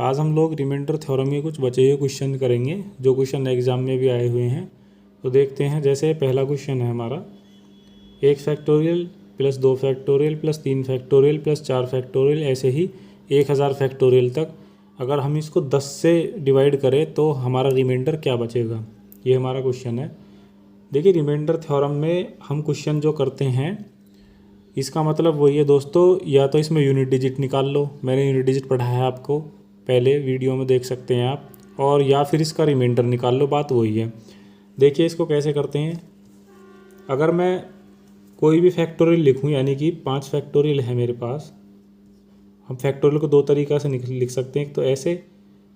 आज हम लोग रिमाइंडर थ्योरम के कुछ बचे हुए क्वेश्चन करेंगे जो क्वेश्चन एग्जाम में भी आए हुए हैं। तो देखते हैं। जैसे पहला क्वेश्चन है हमारा 1 factorial plus 2 factorial plus 3 factorial plus 4 factorial ऐसे ही 1000 फैक्टोरियल तक अगर हम इसको 10 से डिवाइड करें तो हमारा रिमाइंडर क्या बचेगा, ये हमारा क्वेश्चन है। देखिए रिमाइंडर थ्योरम में हम क्वेश्चन जो करते हैं इसका मतलब वही है दोस्तों, या तो इसमें यूनिट डिजिट निकाल लो, मैंने यूनिट डिजिट पढ़ाया है आपको, पहले वीडियो में देख सकते हैं आप, और या फिर इसका रिमाइंडर निकाल लो, बात वही है। देखिए इसको कैसे करते हैं। अगर मैं कोई भी फैक्टोरियल लिखूं, यानी कि 5 फैक्टोरियल है मेरे पास, हम फैक्टोरियल को दो तरीक़ा से लिख सकते हैं। एक तो ऐसे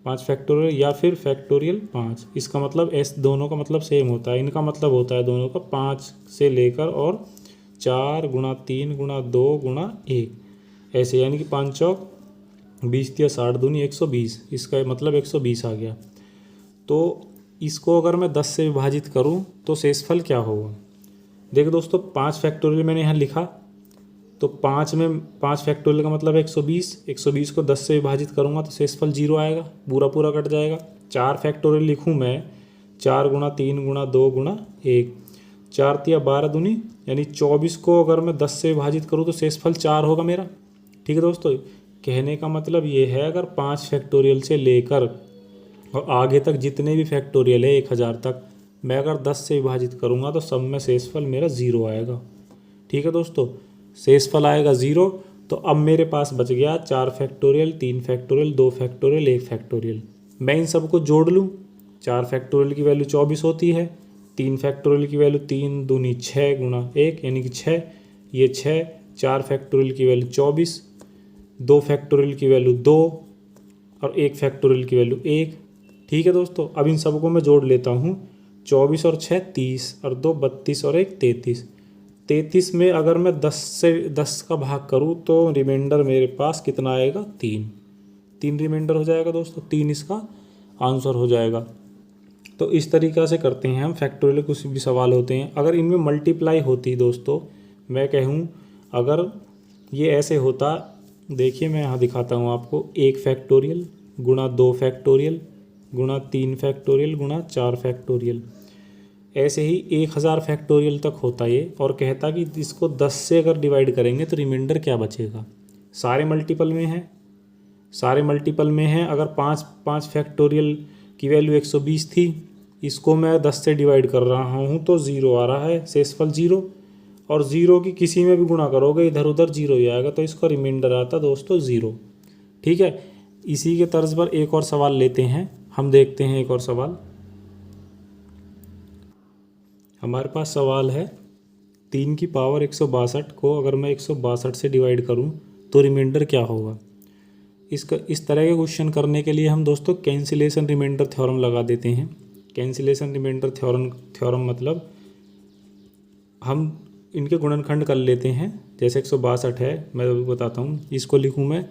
5 फैक्टोरियल या फिर फैक्टोरियल 5। इसका मतलब दोनों का मतलब सेम होता है। इनका मतलब होता है दोनों का 5 से लेकर और 4 गुणा 3 गुणा 2 गुणा 1 ऐसे, यानी कि 5 चौक 20 या 60 दूनी 120। इसका मतलब 120 आ गया। तो इसको अगर मैं 10 से विभाजित करूं तो शेषफल क्या होगा। देखो दोस्तों 5 फैक्टोरियल मैंने यहाँ लिखा, तो 5 फैक्टोरियल का मतलब 120। 120 को 10 से विभाजित करूँगा तो शेषफल 0 आएगा, पूरा पूरा कट जाएगा। 4 फैक्टोरियल लिखूँ मैं, 4 गुणा 3 गुणा 2 गुणा 1, 4 तिया 12 दूनी यानी 24 को अगर मैं 10 से विभाजित करूँ तो शेषफल 4 होगा मेरा। ठीक है दोस्तों, कहने का मतलब ये है अगर 5 फैक्टोरियल से लेकर और आगे तक जितने भी फैक्टोरियल है 1000 तक मैं अगर 10 से विभाजित करूँगा तो सब में शेषफल मेरा 0 आएगा। ठीक है दोस्तों, शेषफल आएगा 0। तो अब मेरे पास बच गया 4 फैक्टोरियल, 3 फैक्टोरियल, 2 फैक्टोरियल, 1 फैक्टोरियल। मैं इन सबको जोड़ लूँ। 4 फैक्टोरियल की वैल्यू 24 होती है, 3 फैक्टोरियल की वैल्यू 3 दूनी 6 गुणा 1 यानी कि 6, ये 6, 4 फैक्टोरियल की वैल्यू 24, 2 फैक्टोरियल की वैल्यू 2 और 1 फैक्टोरियल की वैल्यू 1। ठीक है दोस्तों, अब इन सबको मैं जोड़ लेता हूँ। 24 और 6 30 और 2 32 और 1 33। 33 में अगर मैं 10 का भाग करूँ तो रिमाइंडर मेरे पास कितना आएगा, 3 रिमाइंडर हो जाएगा दोस्तों, 3 इसका आंसर हो जाएगा। तो इस तरीक़ा से करते हैं हम फैक्टोरियल। कुछ भी सवाल होते हैं अगर इनमें मल्टीप्लाई होती दोस्तों, मैं कहूँ अगर ये ऐसे होता, देखिए मैं यहाँ दिखाता हूँ आपको, 1 फैक्टोरियल गुणा 2 फैक्टोरियल गुणा 3 फैक्टोरियल गुणा 4 फैक्टोरियल, ऐसे ही 1000 फैक्टोरियल तक होता ये। और कहता कि इसको 10 से अगर डिवाइड करेंगे तो रिमाइंडर क्या बचेगा। सारे मल्टीपल में है, सारे मल्टीपल में है। अगर 5 फैक्टोरियल की वैल्यू 120 थी, इसको मैं 10 से डिवाइड कर रहा हूँ तो 0 आ रहा है, शेषफल 0। और 0 की किसी में भी गुणा करोगे इधर उधर 0 ही आएगा, तो इसका रिमाइंडर आता दोस्तों 0। ठीक है, इसी के तर्ज पर एक और सवाल लेते हैं, हम देखते हैं एक और सवाल। हमारे पास सवाल है 3 की पावर 162 को अगर मैं 162 से डिवाइड करूं तो रिमाइंडर क्या होगा। इस तरह के क्वेश्चन करने के लिए हम दोस्तों कैंसिलेशन रिमाइंडर थ्योरम लगा देते हैं। कैंसिलेशन रिमाइंडर थ्योरम मतलब हम इनके गुणनखंड कर लेते हैं। जैसे 162 है, मैं अभी बताता हूँ, इसको लिखूँ मैं,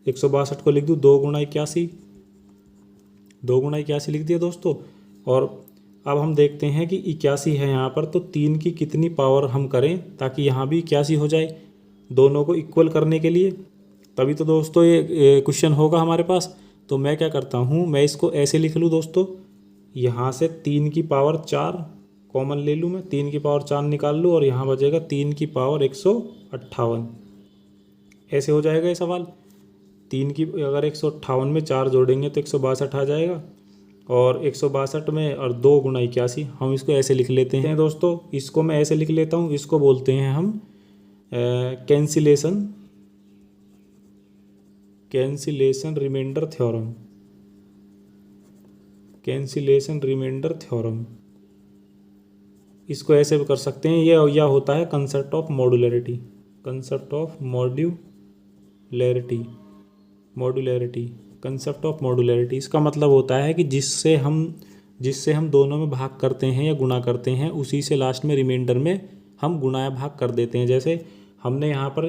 162 को लिख दूँ 2 गुणा 81, 2 गुणा 81 लिख दिया दोस्तों। और अब हम देखते हैं कि 81 है यहाँ पर, तो 3 की कितनी पावर हम करें ताकि यहाँ भी 81 हो जाए, दोनों को इक्वल करने के लिए, तभी तो दोस्तों ये क्वेश्चन होगा हमारे पास। तो मैं क्या करता हूँ, मैं इसको ऐसे लिख लूँ दोस्तों, यहाँ से 3 की पावर 4 कॉमन ले लूँ मैं, 3 की पावर 4 निकाल लूँ और यहाँ बचेगा 3 की पावर 158। ऐसे हो जाएगा ये सवाल। 3 की अगर 158 में 4 जोड़ेंगे तो 162 आ जाएगा, और 162 में और 2 गुणा 81, हम इसको ऐसे लिख लेते हैं दोस्तों। इसको मैं ऐसे लिख लेता हूँ, इसको बोलते हैं हम cancellation reminder theorem. Cancellation reminder theorem, इसको ऐसे भी कर सकते हैं। यह होता है concept of modularity. Concept of modularity concept of modularity, इसका मतलब होता है कि जिससे हम दोनों में भाग करते हैं या गुणा करते हैं, उसी से लास्ट में रिमाइंडर में हम गुणा या भाग कर देते हैं। जैसे हमने यहाँ पर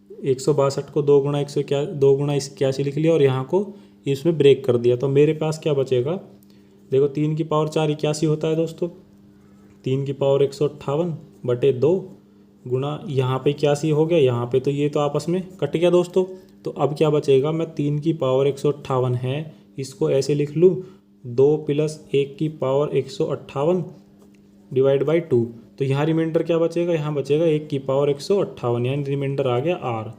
162 को 2 गुणा 81 लिख लिया और यहाँ को इसमें ब्रेक कर दिया, तो मेरे पास क्या बचेगा। देखो 3 की पावर 4 81 होता है दोस्तों, 3 की पावर 158 बटे 2 गुणा यहाँ पे 81 हो गया, यहाँ पे तो ये तो आपस में कट गया दोस्तों, तो अब क्या बचेगा, मैं 3 की पावर 158 है, इसको ऐसे लिख लूँ 2 + 1 की पावर 158 डिवाइड बाई 2। तो यहाँ रिमाइंडर क्या बचेगा, यहाँ बचेगा 1 की पावर 158, यानी रिमाइंडर आ गया r।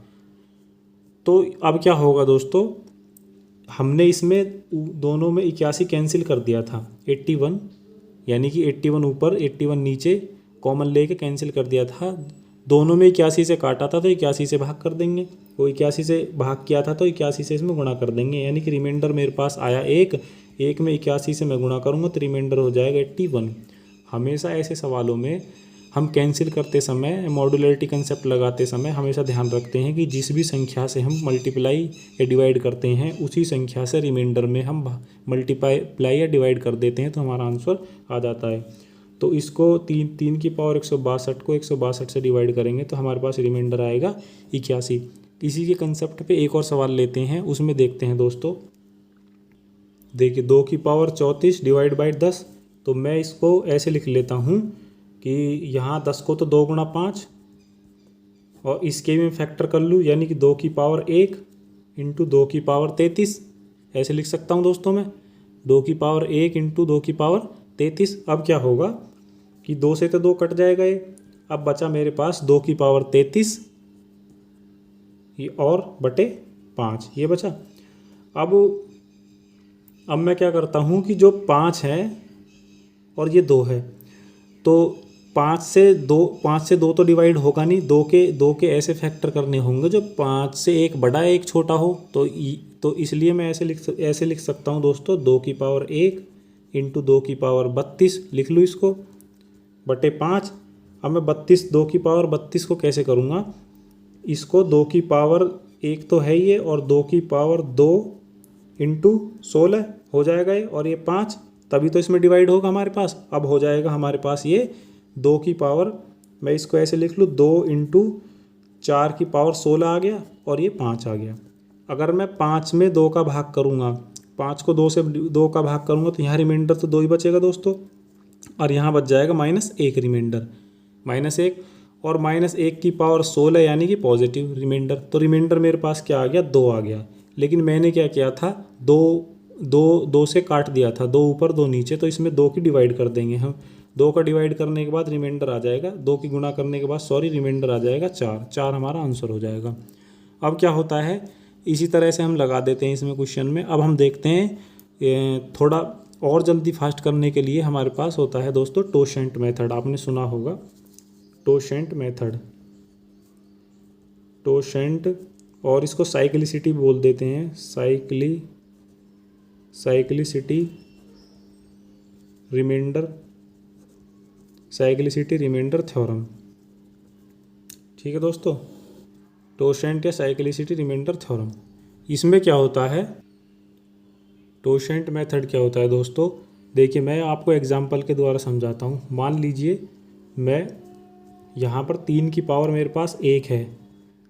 तो अब क्या होगा दोस्तों, हमने इसमें दोनों में 81 कैंसिल कर दिया था, 81 यानी कि 81 ऊपर 81 नीचे कॉमन लेके कैंसिल कर दिया था। दोनों में 81 से काटा था तो 81 से भाग कर देंगे, वो 81 से भाग किया था तो 81 से इसमें गुणा कर देंगे, यानी कि रिमाइंडर मेरे पास आया 1। 1 में 81 से मैं गुणा करूँगा तो रिमाइंडर हो जाएगा 81। हमेशा ऐसे सवालों में हम कैंसिल करते समय, मॉड्यूलरिटी कंसेप्ट लगाते समय हमेशा ध्यान रखते हैं कि जिस भी संख्या से हम मल्टीप्लाई या डिवाइड करते हैं उसी संख्या से रिमाइंडर में हम मल्टीप्लाई या डिवाइड कर देते हैं तो हमारा आंसर आ जाता है। तो इसको 3 की पावर 162 को 162 से डिवाइड करेंगे तो हमारे पास रिमाइंडर आएगा 81। इसी के कंसेप्ट पे एक और सवाल लेते हैं, उसमें देखते हैं दोस्तों। देखिए 2 की पावर 34 डिवाइड बाई 10, तो मैं इसको ऐसे लिख लेता हूँ कि यहाँ 10 को तो 2 × 5 और इसके भी फैक्टर कर लूँ, यानी कि 2 की पावर 1 × 2 की पावर 33 ऐसे लिख सकता हूँ दोस्तों मैं, 2 की पावर 1 × 2 की पावर 33। अब क्या होगा कि 2 से तो 2 कट जाएगा ये, अब बचा मेरे पास 2 की पावर 33 ये और बटे 5 ये बचा। अब मैं क्या करता हूँ कि जो 5 है और ये 2 है, तो 5 से 2 तो डिवाइड होगा नहीं, 2 के ऐसे फैक्टर करने होंगे जो 5 से एक बड़ा एक छोटा हो। तो इसलिए मैं ऐसे लिख सकता हूँ दोस्तों, 2 की पावर 1 × 2 की पावर 32 लिख लूँ इसको बटे 5। अब मैं 2 की पावर 32 को कैसे करूँगा, इसको 2 की पावर 1 तो है ये और 2 की पावर 2 × 16 हो जाएगा ये, और ये 5 तभी तो इसमें डिवाइड होगा हमारे पास। अब हो जाएगा हमारे पास ये 2 की पावर, मैं इसको ऐसे लिख लूँ 2 × 4 की पावर 16 आ गया और ये 5 आ गया। अगर मैं 5 में 2 का भाग करूँगा, 5 को 2 से 2 का भाग करूँगा तो यहाँ रिमाइंडर तो 2 ही बचेगा दोस्तों, और यहाँ बच जाएगा -1 रिमाइंडर, -1 और -1 की पावर 16 यानी कि पॉजिटिव रिमाइंडर। तो रिमाइंडर मेरे पास क्या आ गया, 2 आ गया। लेकिन मैंने क्या किया था, 2 से काट दिया था, 2 ऊपर 2 नीचे, तो इसमें 2 की डिवाइड कर देंगे हम। 2 का डिवाइड करने के बाद रिमाइंडर आ जाएगा, 2 की गुणा करने के बाद रिमाइंडर आ जाएगा 4 हमारा आंसर हो जाएगा। अब क्या होता है, इसी तरह से हम लगा देते हैं इसमें क्वेश्चन में। अब हम देखते हैं थोड़ा और जल्दी फास्ट करने के लिए हमारे पास होता है दोस्तों टोशेंट मेथड, आपने सुना होगा टोशेंट मेथड, टोशेंट, और इसको साइक्लिसिटी बोल देते हैं, साइक्लिसिटी रिमाइंडर थ्योरम। ठीक है दोस्तों, टोशेंट या साइक्लिसिटी रिमाइंडर थ्योरम। इसमें क्या होता है, टोशेंट मेथड क्या होता है दोस्तों, देखिए मैं आपको एग्जांपल के द्वारा समझाता हूँ। मान लीजिए मैं यहाँ पर 3 की पावर मेरे पास 1 है,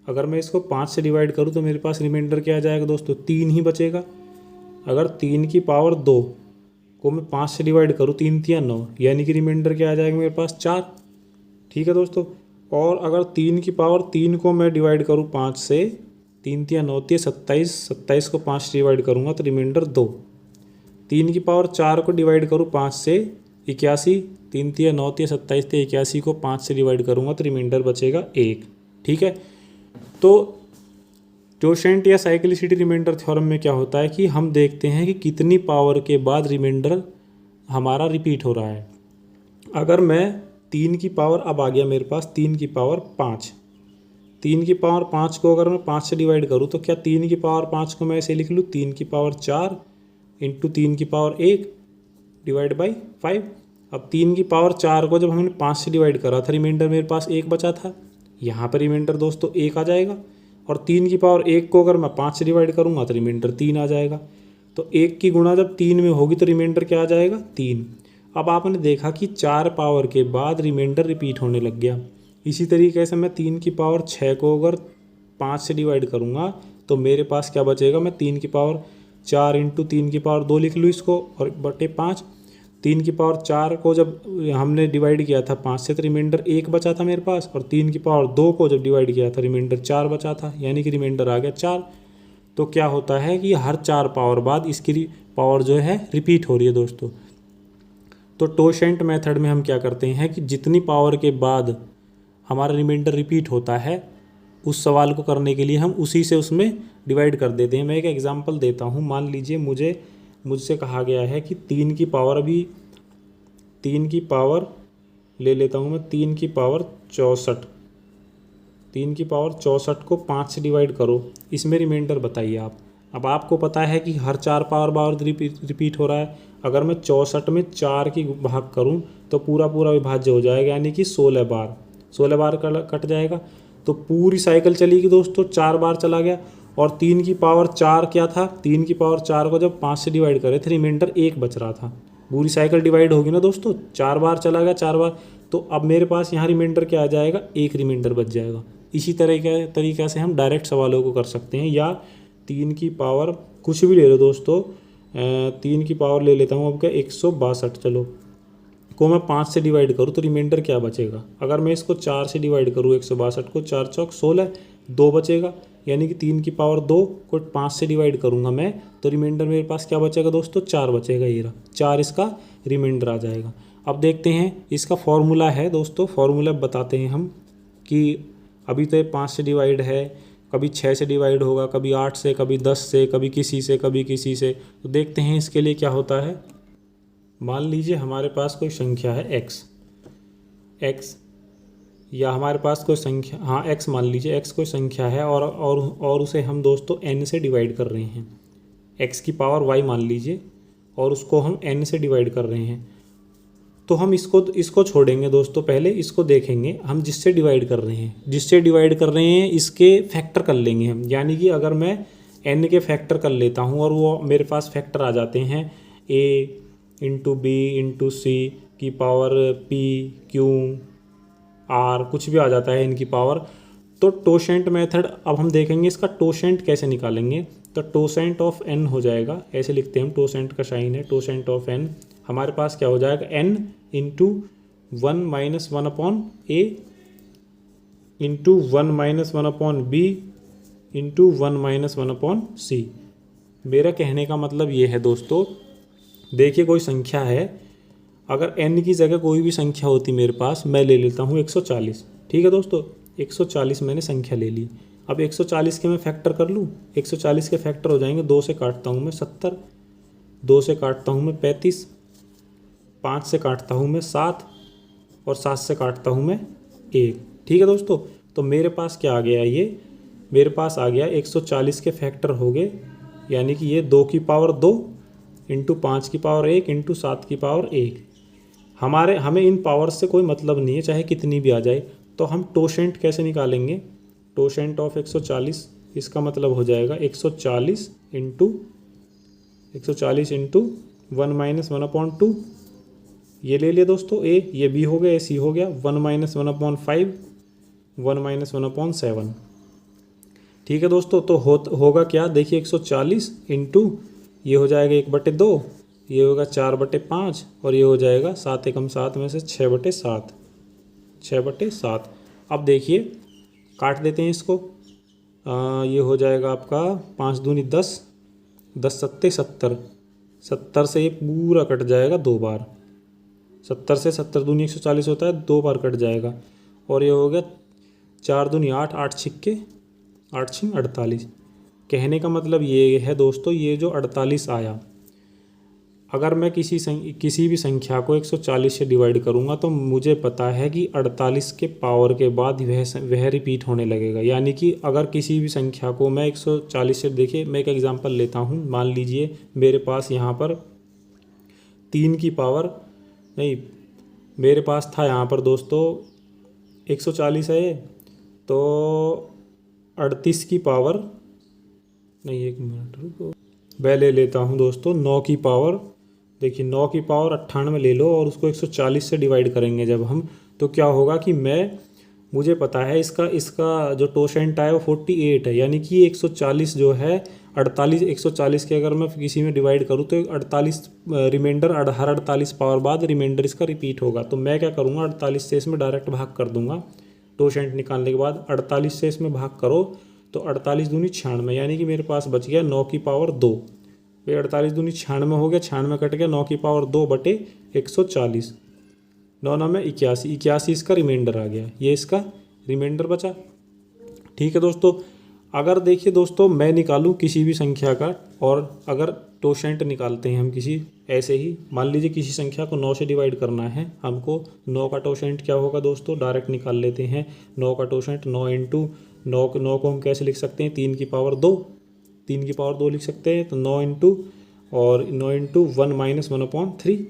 अगर मैं इसको 5 से डिवाइड करूँ तो मेरे पास रिमाइंडर क्या आ जाएगा दोस्तों, 3 ही बचेगा। अगर 3 की पावर 2 को मैं 5 से डिवाइड करूँ, 3 × 3 = 9, यानी कि रिमाइंडर क्या आ जाएगा मेरे पास 4। ठीक है दोस्तों, और अगर 3 की पावर 3 को मैं डिवाइड करूँ 5 से, 3 × 3 = 9, 27 को 5 से डिवाइड करूँगा तो रिमाइंडर 2। 3 की पावर 4 को डिवाइड करूँ 5 से, 81, 3 × 3 = 9, 27, 81 को 5 से डिवाइड करूँगा तो रिमाइंडर बचेगा 1। ठीक है, तो टोशेंट या साइक्लिसिटी रिमाइंडर थ्योरम में क्या होता है कि हम देखते हैं कि कितनी पावर के बाद रिमाइंडर हमारा रिपीट हो रहा है। अगर मैं 3 की पावर, अब आ गया मेरे पास 3 की पावर 5, 3 की पावर 5 को अगर मैं 5 से डिवाइड करूँ तो क्या 3 की पावर 5 को मैं ऐसे लिख लूँ 3 की पावर 4 × 3 की पावर 1 डिवाइड बाई 5। अब 3 की पावर 4 को जब हमने 5 से डिवाइड करा था, रिमाइंडर मेरे पास 1 बचा था, यहाँ पर रिमाइंडर दोस्तों 1 आ जाएगा। और 3 की पावर 1 को अगर मैं 5 से डिवाइड करूँगा तो रिमाइंडर 3 आ जाएगा। तो 1 की गुणा जब 3 में होगी तो रिमाइंडर क्या आ जाएगा, 3। अब आपने देखा कि 4 पावर के बाद रिमाइंडर रिपीट होने लग गया। इसी तरीके से मैं 3 की पावर 6 को अगर 5 से डिवाइड करूँगा तो मेरे पास क्या बचेगा, मैं 3 की पावर 4 × 3 की पावर 2 लिख लूँ इसको, और बटे 5। 3 की पावर 4 को जब हमने डिवाइड किया था 5 से तो रिमाइंडर 1 बचा था मेरे पास, और 3 की पावर 2 को जब डिवाइड किया था रिमाइंडर 4 बचा था, यानी कि रिमाइंडर आ गया 4। तो क्या होता है कि हर 4 पावर बाद इसकी पावर जो है रिपीट हो रही है दोस्तों। तो टोशेंट मेथड में हम क्या करते हैं कि जितनी पावर के बाद हमारा रिमाइंडर रिपीट होता है उस सवाल को करने के लिए हम उसी से उसमें डिवाइड कर देते हैं। मैं एक एग्जांपल देता हूँ। मान लीजिए मुझसे कहा गया है कि 3 की पावर, अभी 3 की पावर ले लेता हूँ मैं, 3 की पावर 64, 3 की पावर 64 को 5 से डिवाइड करो, इसमें रिमाइंडर बताइए आप। अब आपको पता है कि हर 4 पावर बार रिपीट हो रहा है। अगर मैं 64 में 4 की भाग करूं तो पूरा विभाज्य हो जाएगा, यानी कि 16 बार कट जाएगा। तो पूरी साइकिल चलेगी दोस्तों, 4 बार चला गया। और 3 की पावर 4 क्या था, 3 की पावर 4 को जब 5 से डिवाइड करे थे रिमाइंडर 1 बच रहा था। पूरी साइकिल डिवाइड होगी ना दोस्तों, 4 बार चला गया, 4 बार, तो अब मेरे पास यहाँ रिमाइंडर क्या आ जाएगा, 1 रिमाइंडर बच जाएगा। इसी तरीक़े से हम डायरेक्ट सवालों को कर सकते हैं। या 3 की पावर कुछ भी ले लो दोस्तों, 3 की पावर ले लेता हूँ अब क्या, 162, चलो, को मैं 5 से डिवाइड करूँ तो रिमाइंडर क्या बचेगा। अगर मैं इसको 4 से डिवाइड करूँ 162 को, 4 चौक 16, 2 बचेगा। यानी कि 3 की पावर 2 को 5 से डिवाइड करूँगा मैं तो रिमाइंडर मेरे पास क्या बचेगा दोस्तों, 4 बचेगा। ये रहा 4 इसका रिमाइंडर आ जाएगा। अब देखते हैं इसका फॉर्मूला है दोस्तों, फॉर्मूला बताते हैं हम कि अभी तो ये 5 से डिवाइड है, कभी 6 से डिवाइड होगा, कभी 8 से, कभी 10 से, कभी किसी से। तो देखते हैं इसके लिए क्या होता है। मान लीजिए हमारे पास कोई संख्या है x, या हमारे पास कोई संख्या, हाँ x मान लीजिए, x कोई संख्या है और उसे हम दोस्तों n से डिवाइड कर रहे हैं। x की पावर y मान लीजिए और उसको हम n से डिवाइड कर रहे हैं। तो हम इसको छोड़ेंगे दोस्तों, पहले इसको देखेंगे। हम जिससे डिवाइड कर रहे हैं इसके फैक्टर कर लेंगे हम। यानी कि अगर मैं n के फैक्टर कर लेता हूँ और वो मेरे पास फैक्टर आ जाते हैं a इंटू बी इंटू सी की पावर p q r, कुछ भी आ जाता है इनकी पावर, तो टोशेंट मेथड अब हम देखेंगे इसका टोशेंट कैसे निकालेंगे। तो टोसेंट ऑफ n हो जाएगा, ऐसे लिखते हैं हम, टोसेंट का साइन है, टोसेंट ऑफ n हमारे पास क्या हो जाएगा, n into 1 minus 1 upon a into 1 minus 1 upon b into 1 minus 1 upon c। मेरा कहने का मतलब ये है दोस्तों, देखिए कोई संख्या है, अगर n की जगह कोई भी संख्या होती मेरे पास, मैं ले लेता हूँ 140, ठीक है दोस्तों, 140 मैंने संख्या ले ली। अब 140 के मैं फैक्टर कर लूँ, 140 के फैक्टर हो जाएंगे, 2 से काटता हूँ मैं 70, 2 से काटता हूँ मैं 35, 5 से काटता हूँ मैं 7 और 7 से काटता हूँ मैं 1, ठीक है दोस्तों। तो मेरे पास क्या आ गया, ये मेरे पास आ गया 140 के फैक्टर हो गए, यानी कि ये 2 की पावर 2 इंटू 5 की पावर 1 इंटू 7 की पावर 1। हमें इन पावर से कोई मतलब नहीं है, चाहे कितनी भी आ जाए। तो हम टोशेंट कैसे निकालेंगे, टोशेंट ऑफ 140, इसका मतलब हो जाएगा 140 इंटू 1 माइनस 1 अपॉन 2, ये ले लिया दोस्तों a, ये b हो गया, c हो गया, 1 माइनस 1 अपॉन 5, 1 माइनस 1 अपॉन 7, ठीक है दोस्तों। तो होगा क्या, देखिए 140 इंटू ये हो जाएगा 1/2, ये होगा 4/5 और ये हो जाएगा 7 एकम 7 में से 6/7, 6/7। अब देखिए काट देते हैं इसको, ये हो जाएगा आपका 5 दूनी 10, 10 सत्ते 70, 70 से ये पूरा कट जाएगा 2 बार, 70 से 70 दूनी 140 होता है, 2 बार कट जाएगा। और ये हो गया 4 दूनी 8, 8 छिक्के 8 छिंग 48। कहने का मतलब ये है दोस्तों, ये जो 48 आया, अगर मैं किसी भी संख्या को 140 से डिवाइड करूँगा तो मुझे पता है कि 48 के पावर के बाद वह रिपीट होने लगेगा। यानी कि अगर किसी भी संख्या को मैं 140 से, देखिए मैं एक एग्जांपल लेता हूँ, मान लीजिए मेरे पास यहाँ पर 3 की पावर नहीं, मेरे पास था यहाँ पर दोस्तों 140 है, तो 38 की पावर नहीं, 1 मिनट रुको, मैं ले लेता हूँ दोस्तों 9 की पावर, देखिए 9 की पावर 98 ले लो और उसको 140 से डिवाइड करेंगे जब हम, तो क्या होगा कि मुझे पता है इसका जो टोशेंट है वो 48 है। यानी कि 140 जो है 48, 140 के अगर मैं किसी में डिवाइड करूँ तो 48 रिमाइंडर, हर 48 पावर बाद रिमाइंडर इसका रिपीट होगा। तो मैं क्या करूँगा, 48 से इसमें डायरेक्ट भाग कर दूंगा। टोशेंट निकालने के बाद 48 से इसमें भाग करो तो 48 दूनी 96, यानी कि मेरे पास बच गया 9 की पावर 2। भाई 48 दूनी 96 हो गया, 96 कट गया, 9 की पावर 2 बटे 140, 9 9 में 81, 81 इसका रिमाइंडर आ गया, ये इसका रिमाइंडर बचा। ठीक है दोस्तों, अगर देखिए दोस्तों मैं निकालूं किसी भी संख्या का, और अगर टोशेंट निकालते हैं हम किसी ऐसे ही, मान लीजिए किसी संख्या को 9 से डिवाइड करना है हमको, 9 का टोशेंट क्या होगा दोस्तों, डायरेक्ट निकाल लेते हैं। 9 का टोशेंट 9 इंटू 9 को हम कैसे लिख सकते हैं, 3 की पावर 2, 3 की पावर 2 लिख सकते हैं। तो 9 इंटू और 9 इंटू 1 माइनस 1/3,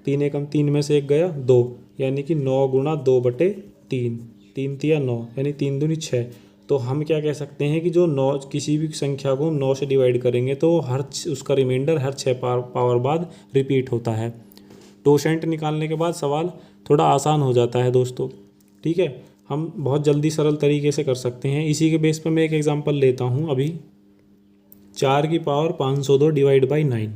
3 एकम 3 में से 1 गया 2, यानी कि 9 गुणा 2 बटे 3, 3 तिया 9, यानी 3 दूनी 6। तो हम क्या कह सकते हैं कि जो 9 किसी भी संख्या को 9 से डिवाइड करेंगे तो उसका रिमाइंडर हर 6 पावर बाद रिपीट होता है। टोशेंट निकालने के बाद सवाल थोड़ा आसान हो जाता है दोस्तों। ठीक है, हम बहुत जल्दी सरल तरीके से कर सकते हैं। इसी के बेस पर मैं एक एग्जांपल लेता हूं अभी, 4 की पावर 502 डिवाइड बाई 9।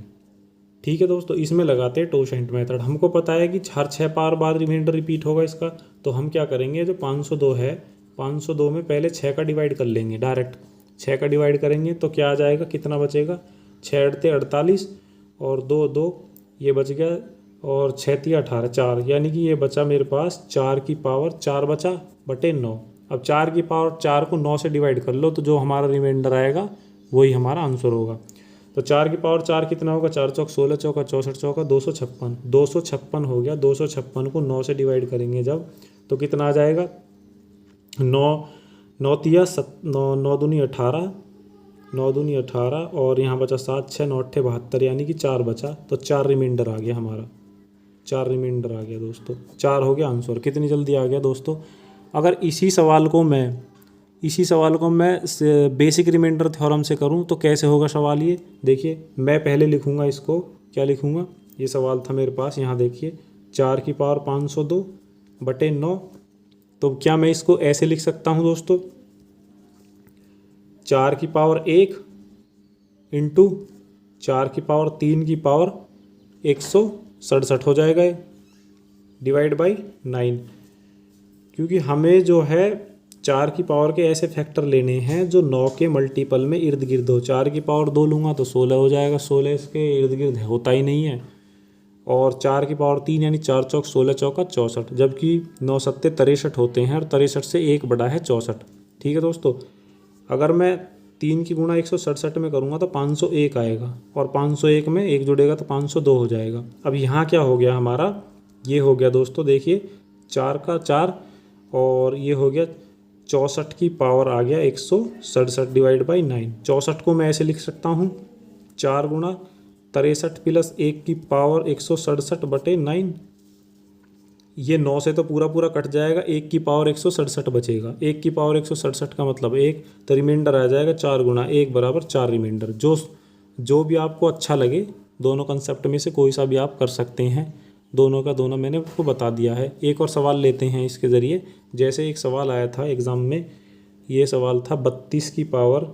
ठीक है दोस्तों, इसमें लगाते हैं टोशेंट मेथड। हमको पता है कि हर 6 पावर बाद रिमाइंडर रिपीट होगा इसका, तो हम क्या करेंगे, जो 502 है, 502 में पहले 6 का डिवाइड कर लेंगे, डायरेक्ट 6 का डिवाइड करेंगे तो क्या आ जाएगा, कितना बचेगा, 6 अड़ते 48 और 2 2 ये बच गया, और 6 तिया 18, 4, यानी कि ये बचा मेरे पास 4 की पावर 4 बचा बटे 9। अब 4 की पावर 4 को 9 से डिवाइड कर लो तो जो हमारा रिमाइंडर आएगा वही हमारा आंसर होगा। तो 4 की पावर 4 कितना होगा, 4 चौक 16, चौका 64, चौका 256, 256 हो गया। 256 को 9 से डिवाइड करेंगे जब, तो कितना आ जाएगा, 9 तिया 9 दूनी 18, 9 दूनी 18 और यहाँ बचा 7, 6 9 8 72, यानी कि 4 बचा, तो 4 रिमाइंडर आ गया हमारा, 4 रिमाइंडर आ गया दोस्तों, 4 हो गया आंसर। कितनी जल्दी आ गया दोस्तों। अगर इसी सवाल को मैं बेसिक रिमाइंडर थ्योरम से करूं तो कैसे होगा सवाल, ये देखिए। मैं पहले लिखूंगा इसको, क्या लिखूंगा, ये सवाल था मेरे पास, यहाँ देखिए 4 की पावर 502 बटे 9। तो क्या मैं इसको ऐसे लिख सकता हूँ दोस्तों, 4 की पावर 1 इंटू 4 की पावर 3 की पावर 167 हो जाएगा, डिवाइड बाई 9। क्योंकि हमें जो है 4 की पावर के ऐसे फैक्टर लेने हैं जो 9 के मल्टीपल में इर्द गिर्द हो। 4 की पावर 2 लूँगा तो 16 हो जाएगा, 16 इसके इर्द गिर्द होता ही नहीं है। और 4 की पावर 3 यानी 4 चौक 16, चौका 64, जबकि 9 सत्ते 63 होते हैं और 63 से 1 बड़ा है 64। ठीक है दोस्तों, अगर मैं 3 की गुणा 167 में करूँगा तो 501 आएगा, और 501 में 1 जुड़ेगा तो 502 हो जाएगा। अब यहाँ क्या हो गया हमारा, ये हो गया दोस्तों, देखिए 4 का 4 और ये हो गया 64 की पावर आ गया 167 डिवाइड बाई 9। 64 को मैं ऐसे लिख सकता हूँ, 4 गुणा 63 प्लस 1 की पावर 167 बटे 9। ये 9 से तो पूरा पूरा कट जाएगा, 1 की पावर 167 बचेगा। 1 की पावर 167 का मतलब 1, तो रिमाइंडर आ जाएगा 4 गुणा 1 बराबर 4 रिमाइंडर। जो भी आपको अच्छा लगे, दोनों कंसेप्ट में से कोई सा भी आप कर सकते हैं, दोनों का दोनों मैंने आपको बता दिया है। एक और सवाल लेते हैं इसके ज़रिए। जैसे एक सवाल आया था एग्ज़ाम में, ये सवाल था 32 की पावर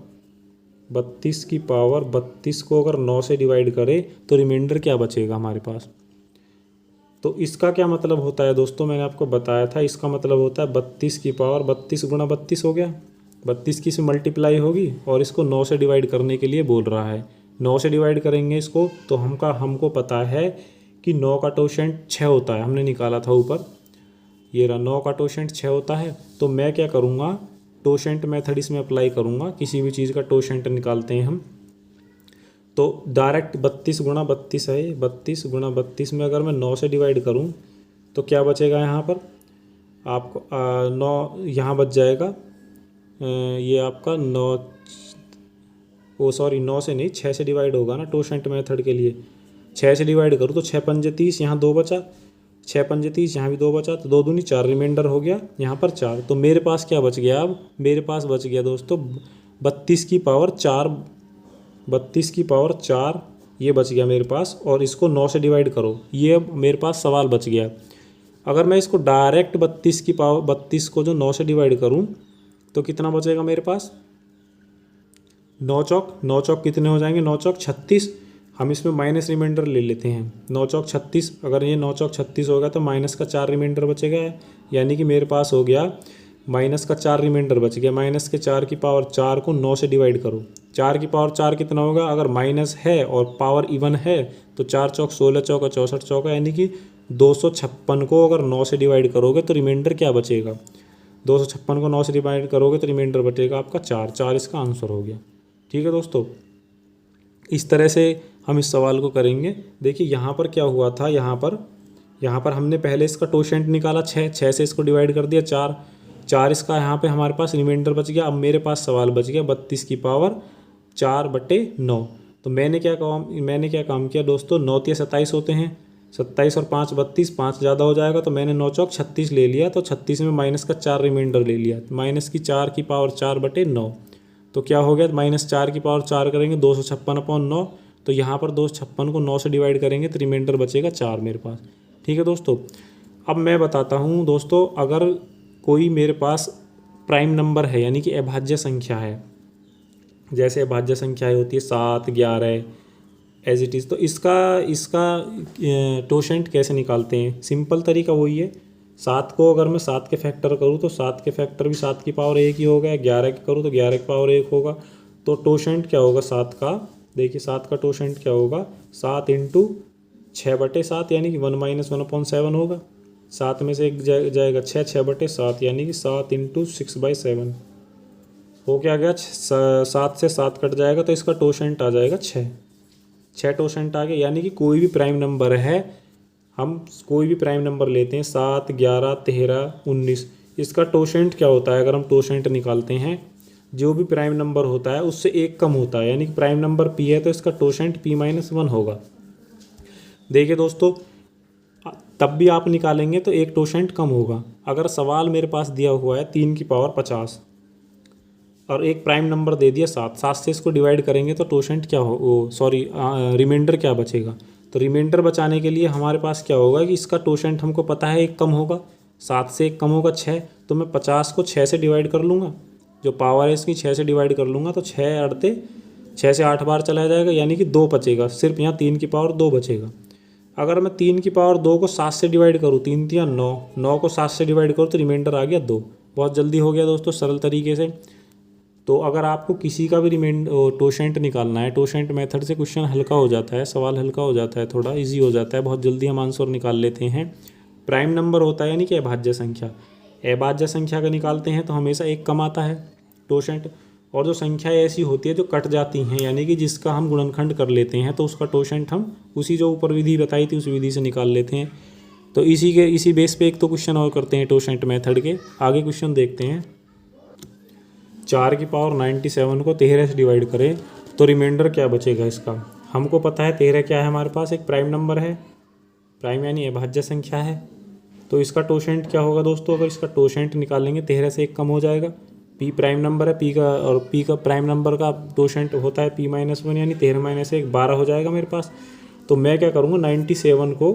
32 को अगर 9 से डिवाइड करें तो रिमाइंडर क्या बचेगा हमारे पास। तो इसका क्या मतलब होता है दोस्तों, मैंने आपको बताया था, इसका मतलब होता है 32 की पावर 32 गुणा 32 हो गया, 32 की से मल्टीप्लाई होगी और इसको 9 से डिवाइड करने के लिए बोल रहा है। 9 से डिवाइड करेंगे इसको तो हमको पता है कि 9 का टोशेंट 6 होता है, हमने निकाला था ऊपर, ये रहा 9 का टोशेंट 6 होता है। तो मैं क्या करूँगा, टोशेंट मेथड इसमें अप्लाई करूँगा। किसी भी चीज़ का टोशेंट निकालते हैं हम, तो डायरेक्ट 32 गुणा 32 है, 32 गुणा 32 में अगर मैं 9 से डिवाइड करूँ तो क्या बचेगा यहाँ पर आपको 9 यहाँ बच जाएगा, ये आपका 9 से नहीं 6 से डिवाइड होगा ना टोशेंट मेथड के लिए। 6 से डिवाइड करूँ तो 6 पंजे 30, यहाँ 2 बचा, 6 पंजे 30, यहाँ भी 2 बचा, तो 2 दूनी 4 रिमाइंडर हो गया, यहाँ पर 4। तो मेरे पास क्या बच गया, अब मेरे पास बच गया दोस्तों 32 की पावर 4, 32 की पावर 4 ये बच गया मेरे पास। और इसको 9 से डिवाइड करो, ये अब मेरे पास सवाल बच गया। अगर मैं इसको डायरेक्ट 32 की पावर 32 को जो 9 से डिवाइड करूँ तो कितना बचेगा मेरे पास, 9 चौक कितने हो जाएंगे, 9 चौक 36। हम इसमें माइनस रिमाइंडर ले लेते हैं, 9 चौक 36, अगर ये 9 चौक 36 होगा तो माइनस का 4 रिमाइंडर बचेगा, यानी कि मेरे पास हो गया माइनस का 4 रिमाइंडर बच गया, माइनस के 4 की पावर 4 को 9 से डिवाइड करो। 4 की पावर 4 कितना होगा, अगर माइनस है और पावर इवन है तो 4 चौक 16 चौका 64 चौका, यानी कि 256 को अगर 9 से डिवाइड करोगे तो रिमाइंडर क्या बचेगा, 256 को 9 से डिवाइड करोगे तो रिमाइंडर बचेगा आपका 4। 4 इसका आंसर हो गया। ठीक है दोस्तों, इस तरह से हम इस सवाल को करेंगे। देखिए यहाँ पर क्या हुआ था, यहाँ पर हमने पहले इसका टोशेंट निकाला 6, 6 से इसको डिवाइड कर दिया 4, 4 इसका यहाँ पे हमारे पास रिमाइंडर बच गया। अब मेरे पास सवाल बच गया 32 की पावर 4/9। तो मैंने क्या काम किया दोस्तों, 9 तिया 27 होते हैं, 27 और 5 32, 5 ज़्यादा हो जाएगा तो मैंने 9 चौक 36 ले लिया, तो 36 में माइनस का 4 रिमाइंडर ले लिया, माइनस की 4 की पावर 4/9। तो क्या हो गया, -4 की पावर 4 करेंगे 256/9, तो यहाँ पर 256 को 9 से डिवाइड करेंगे तो रिमाइंडर बचेगा 4 मेरे पास। ठीक है दोस्तों, अब मैं बताता हूँ दोस्तों, अगर कोई मेरे पास प्राइम नंबर है यानी कि अभाज्य संख्या है, जैसे अभाज्य संख्याएँ होती है 7, 11 एज इट इज़, तो इसका टोशेंट कैसे निकालते हैं। सिंपल तरीका वही है, 7 को अगर मैं 7 के फैक्टर करूँ तो 7 के फैक्टर भी 7 की पावर 1 ही होगा, 11 के करूँ तो 11 की पावर 1 होगा। तो टोशेंट क्या होगा 7 का, देखिए 7 का टोशेंट क्या होगा, 7 × 6/7 यानी कि 1 - 1/7 होगा। 7 में से 1 जाएगा 6, 6/7 यानी कि 7 × 6/7 हो क्या गया, 7 से 7 कट जाएगा तो इसका टोशेंट आ जाएगा 6 टोशेंट आ गया। यानी कि कोई भी प्राइम नंबर है, हम कोई भी प्राइम नंबर लेते हैं 7, 11, 13, 19, इसका टोशेंट क्या होता है, अगर हम टोशेंट निकालते हैं जो भी प्राइम नंबर होता है उससे 1 कम होता है, यानी कि प्राइम नंबर p है तो इसका टोशेंट p-1 होगा। देखिए दोस्तों, तब भी आप निकालेंगे तो एक टोशेंट कम होगा। अगर सवाल मेरे पास दिया हुआ है 3 की पावर 50 और एक प्राइम नंबर दे दिया 7, 7 से इसको डिवाइड करेंगे तो टोशेंट क्या हो, रिमाइंडर क्या बचेगा। तो रिमाइंडर बचाने के लिए हमारे पास क्या होगा कि इसका टोशेंट हमको पता है 1 कम होगा, 7 से 1 कम होगा 6, तो मैं 50 को 6 से डिवाइड कर लूँगा, जो पावर है इसकी 6 से डिवाइड कर लूँगा तो 6 अड़ते 6 से 8 बार चला जाएगा, यानी कि 2 बचेगा, सिर्फ यहाँ 3 की पावर 2 बचेगा। अगर मैं 3 की पावर 2 को 7 से डिवाइड करूँ, 3 तिया 9, 9 को 7 से डिवाइड करूँ तो रिमाइंडर आ गया 2। बहुत जल्दी हो गया दोस्तों, सरल तरीके से। तो अगर आपको किसी का भी टोशेंट निकालना है, टोशेंट मेथड से क्वेश्चन हल्का हो जाता है, सवाल हल्का हो जाता है, थोड़ा इजी हो जाता है, बहुत जल्दी हम आंसर निकाल लेते हैं। प्राइम नंबर होता है यानी कि अभाज्य संख्या, अभाज्य संख्या का निकालते हैं तो हमेशा 1 कम आता है टोशेंट, और जो संख्याएँ ऐसी होती है जो कट जाती हैं यानी कि जिसका हम गुणनखंड कर लेते हैं तो उसका टोशेंट हम उसी जो ऊपर विधि बताई थी उस विधि से निकाल लेते हैं। तो इसी बेस पे एक तो क्वेश्चन और करते हैं टोशेंट मेथड के। आगे क्वेश्चन देखते हैं, 4 की पावर 97 को 13 से डिवाइड करें तो रिमाइंडर क्या बचेगा इसका। हमको पता है 13 क्या है, हमारे पास एक प्राइम नंबर है, प्राइम यानी अभाज्य संख्या है। तो इसका टोशेंट क्या होगा दोस्तों, अगर इसका टोशेंट निकालेंगे 13 से 1 कम हो जाएगा, p प्राइम नंबर है, p का, और p का प्राइम नंबर का टोशेंट होता है p-1 यानी 13 - 1 12 हो जाएगा मेरे पास। तो मैं क्या करूँगा, 97 को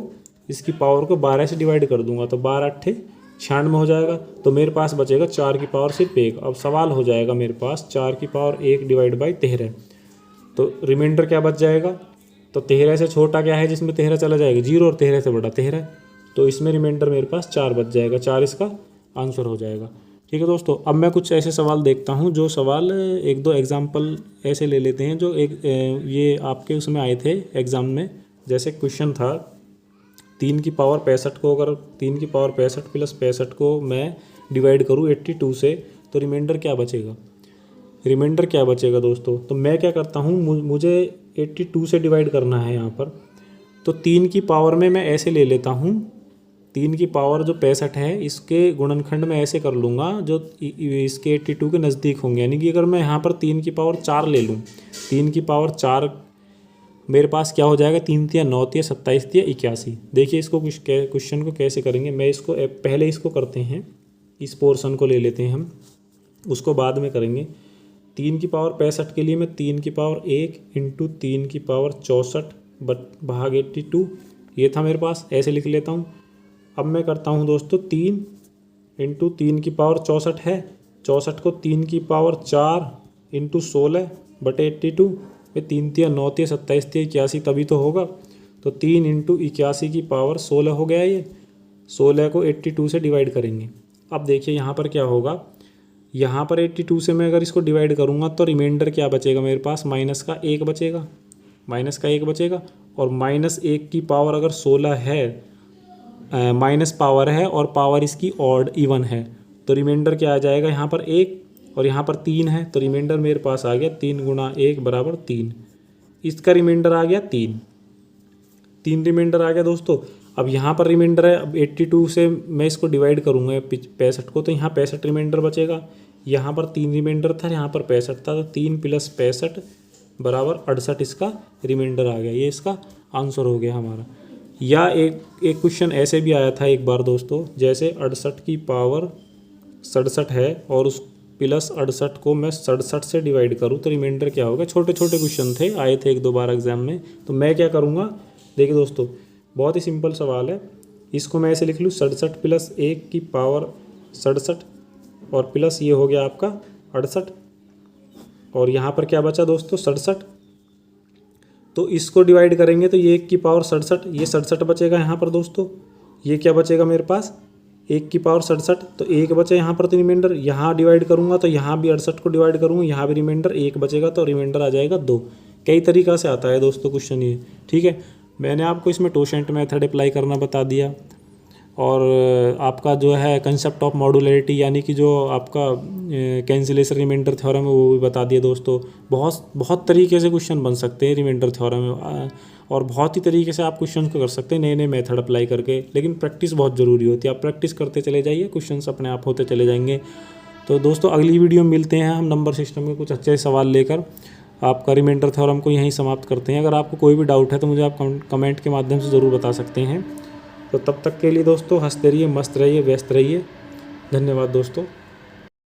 इसकी पावर को 12 से डिवाइड कर दूंगा तो 12 × 8 = 96 हो जाएगा। तो मेरे पास बचेगा 4 की पावर सिर्फ 1। अब सवाल हो जाएगा मेरे पास 4 की पावर 1 / 13, तो रिमाइंडर क्या बच जाएगा। तो 13 से छोटा क्या है जिसमें 13 चला जाएगा, 0, और 13 से बड़ा 13, तो इसमें रिमाइंडर मेरे पास 4 बच जाएगा, 4 इसका आंसर हो जाएगा। ठीक है दोस्तों, अब मैं कुछ ऐसे सवाल देखता हूँ जो सवाल 1-2 एग्जाम्पल ऐसे ले लेते हैं जो ये आपके उसमें आए थे एग्ज़ाम में। जैसे क्वेश्चन था 3 की पावर 65 को, अगर 3 की पावर 65 + 65 को मैं डिवाइड करूँ 82 से तो रिमाइंडर क्या बचेगा, रिमाइंडर क्या बचेगा दोस्तों। तो मैं क्या करता हूँ, मुझे 82 से डिवाइड करना है यहाँ पर, तो 3 की पावर में मैं ऐसे ले लेता हूँ, 3 की पावर जो 65 है इसके गुणनखंड में ऐसे कर लूँगा जो इसके 82 के नज़दीक होंगे। यानी कि अगर मैं यहाँ पर 3 की पावर 4 ले लूँ, 3 की पावर 4 मेरे पास क्या हो जाएगा, 3 तिया 9 तिया 27 तिया 81। देखिए इसको क्वेश्चन को कैसे करेंगे, मैं इसको पहले इसको करते हैं, इस पोर्शन को ले लेते हैं हम, उसको बाद में करेंगे। 3 की पावर 65 के लिए मैं 3 की पावर 1 × 3 की पावर 64 / 82 ये था मेरे पास, ऐसे लिख लेता हूँ। अब मैं करता हूँ दोस्तों 3 × 3 की पावर 64 है, 64 को 3 की पावर 4 × 16/82, ये 3 तिया 9 तिया 27 तिया 81 तभी तो होगा। तो 3 × 81 की पावर 16 हो गया, ये 16 को 82 से डिवाइड करेंगे। अब देखिए यहाँ पर क्या होगा, यहाँ पर 82 से मैं अगर इसको डिवाइड करूँगा तो रिमाइंडर क्या बचेगा मेरे पास, माइनस का 1 बचेगा, माइनस का 1 बचेगा। और -1 की पावर अगर 16 है, माइनस पावर है और पावर इसकी ऑड इवन है, तो रिमाइंडर क्या आ जाएगा यहाँ पर 1 और यहाँ पर 3 है, तो रिमाइंडर मेरे पास आ गया 3 गुणा 1 बराबर 3। इसका रिमाइंडर आ गया 3 रिमाइंडर आ गया दोस्तों। अब यहाँ पर रिमाइंडर है, अब 82 से मैं इसको डिवाइड करूँगा 65 को, तो यहाँ 65 रिमाइंडर बचेगा। यहाँ पर 3 रिमाइंडर था, यहाँ पर 65 था, तो 3 + 65 बराबर 68 इसका रिमाइंडर आ गया। ये इसका आंसर हो गया हमारा। या एक क्वेश्चन ऐसे भी आया था एक बार दोस्तों, जैसे 68 की पावर 67 है और उस प्लस 68 को मैं 67 से डिवाइड करूँ तो रिमाइंडर क्या होगा। छोटे छोटे क्वेश्चन थे, आए थे 1-2 बार एग्जाम में। तो मैं क्या करूँगा, देखिए दोस्तों बहुत ही सिंपल सवाल है। इसको मैं ऐसे लिख लूँ 67 + 1 की पावर 67 और प्लस ये हो गया आपका 68 और यहाँ पर क्या बचा दोस्तों 67। तो इसको डिवाइड करेंगे तो ये 1 की पावर 67, ये 67 बचेगा यहाँ पर दोस्तों। ये क्या बचेगा मेरे पास 1 की पावर 67, तो 1 बचे यहाँ पर, तो रिमाइंडर यहाँ डिवाइड करूँगा तो यहाँ भी 68 को डिवाइड करूँगा, यहाँ भी रिमाइंडर 1 बचेगा, तो रिमाइंडर आ जाएगा 2। कई तरीक़ा से आता है दोस्तों क्वेश्चन ये, ठीक है। मैंने आपको इसमें टोशेंट मेथड अप्लाई करना बता दिया और आपका जो है कंसेप्ट ऑफ मॉडुलरिटी यानी कि जो आपका कैंसिलेशन रिमाइंडर थ्योरम है वो भी बता दिया दोस्तों। बहुत तरीके से क्वेश्चन बन सकते हैं रिमाइंडर थ्योरम में और बहुत ही तरीके से आप क्वेश्चन को कर सकते हैं नए मेथड अप्लाई करके, लेकिन प्रैक्टिस बहुत ज़रूरी होती है। आप प्रैक्टिस करते चले जाइए, क्वेश्चंस अपने आप होते चले जाएंगे। तो दोस्तों अगली वीडियो में मिलते हैं हम नंबर सिस्टम के कुछ अच्छे सवाल लेकर। आपका रिमाइंडर थ्योरम को यहीं समाप्त करते हैं। अगर आपको कोई भी डाउट है तो मुझे आप कमेंट के माध्यम से ज़रूर बता सकते हैं। तो तब तक के लिए दोस्तों हंसते रहिए, मस्त रहिए, व्यस्त रहिए। धन्यवाद दोस्तों।